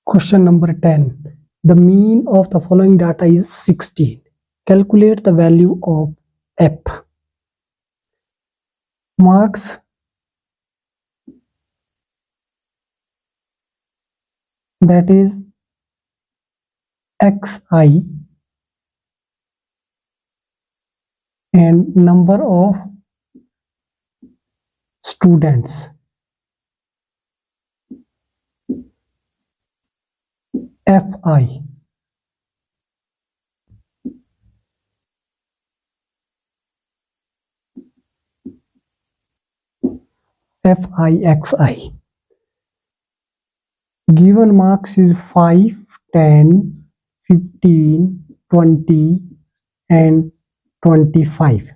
Question number 10. The mean of the following data is 16. Calculate the value of F. Marks, that is xi, and number of students, fi. Fixi. Given marks is 5, 10, 15, 20 and 25.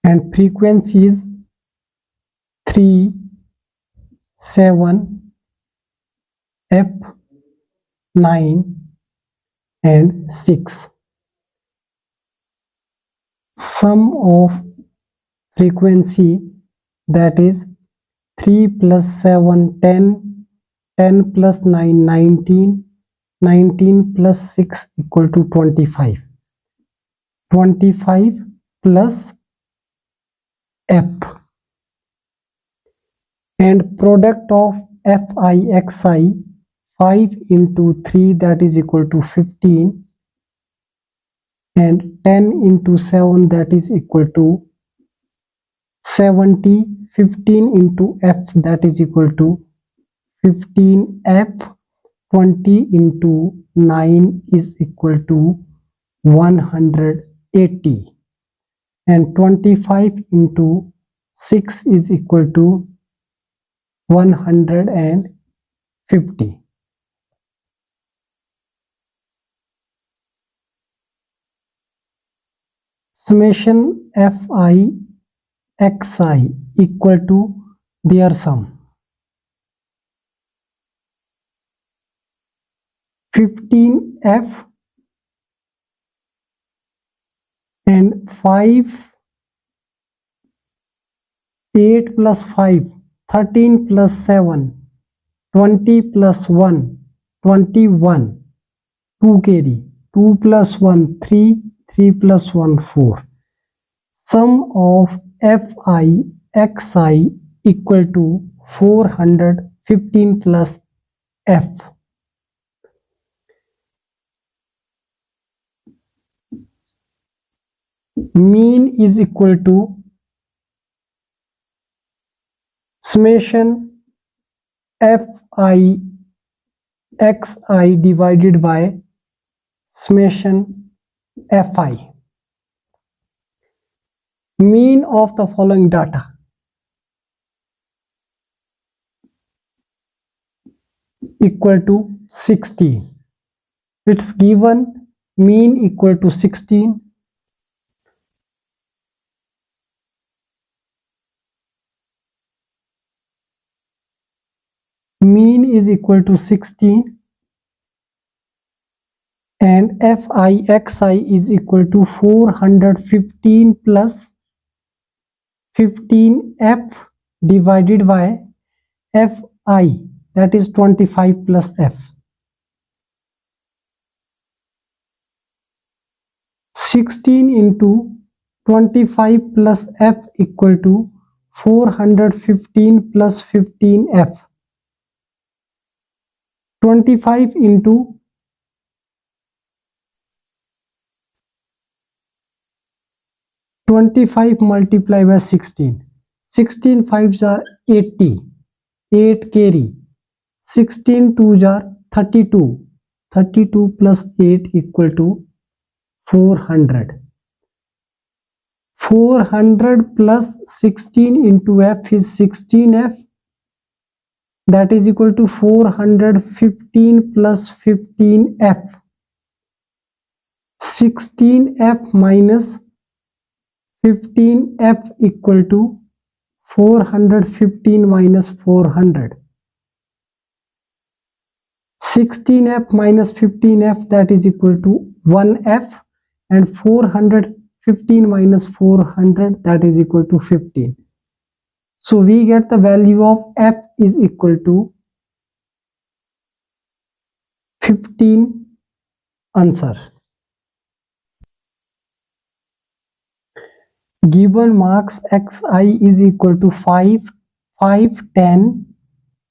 And frequency is 3, 7, F, 9 and 6. Sum of frequency, that is 3 plus 7 10, 10 plus 9 19, 19 plus 6 equal to 25, 25 plus F, and product of Fixi, 5 into 3, that is equal to 15, and 10 into 7, that is equal to 70, 15 into F, that is equal to 15F, 20 into 9 is equal to 180, and 25 into 6 is equal to 150. Summation Fixi equal to their sum. 15F and 5, 8 plus 5, 13 plus 7, 20 plus 1, 21, 2 carry, 2 plus 1, 3, 3 plus 1, 4. Sum of Fixi equal to 415 plus F. Mean is equal to summation Fixi divided by summation Fi. Mean of the following data equal to 16. It's given mean equal to 16. Mean is equal to 16 and Fixi is equal to 415 plus 15F divided by Fi, that is 25 plus F. 16 into 25 plus F equal to 415 plus 15F. 25 into 25 multiplied by 16. 16 5s are 80. 8 carry. 16 2s are 32. 32 plus 8 equal to 400. 400 plus 16 into F is 16F. That is equal to 415 plus 15F. 16F minus 15F equal to 415 minus 400. 16F minus 15F, that is equal to 1F, and 415 minus 400, that is equal to 15. So we get the value of f is equal to 15 answer. Given marks xi is equal to 5, 10,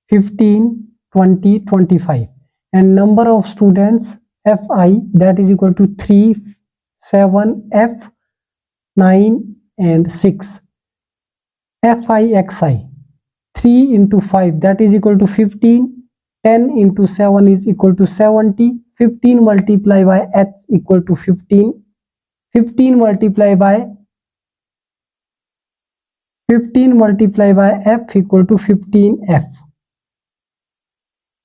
15, 20, 25 and number of students fi that is equal to 3, 7, f, 9 and 6. Fi 3 into 5 that is equal to 15, 10 into 7 is equal to 70, 15 multiplied by h equal to 15, 15 multiplied by f equal to 15f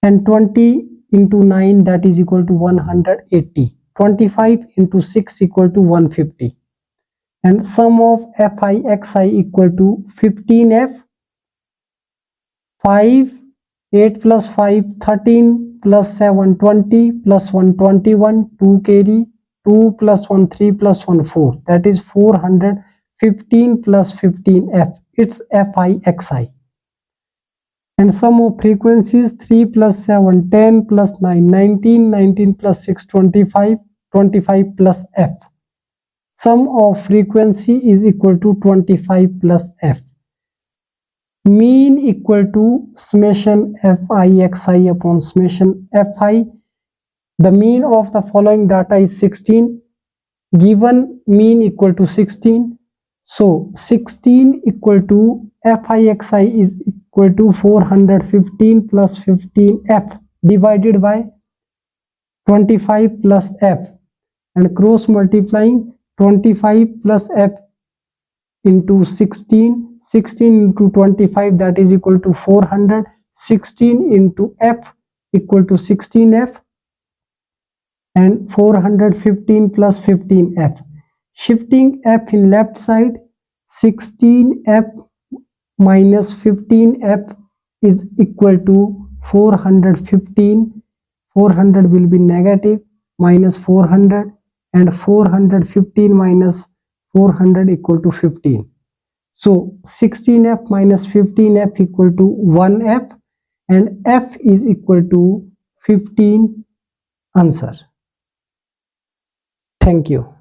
and 20 into 9 that is equal to 180, 25 into 6 equal to 150 and sum of fi xi equal to 15f, 5, 8 plus 5, 13 plus 7, 20 plus 1, 21, 2 carry, 2 plus 1, 3 plus 1, 4 that is 415 plus 15f, it's fi xi. And sum of frequencies 3 plus 7, 10 plus 9, 19, 19 plus 6, 25, 25 plus f. Sum of frequency is equal to 25 plus f. Mean equal to summation fi xi upon summation fi. The mean of the following data is 16. Given mean equal to 16. So 16 equal to fi xi is equal to 415 plus 15f divided by 25 plus f and cross multiplying 25 plus f into 16, 16 into 25 that is equal to 400, 16 into f equal to 16f and 415 plus 15f. Shifting f in left side, 16f minus 15f is equal to 415. 400 will be negative, minus 400 and 415 minus 400 equal to 15. So 16f minus 15f equal to 1f and f is equal to 15 answer. Thank you.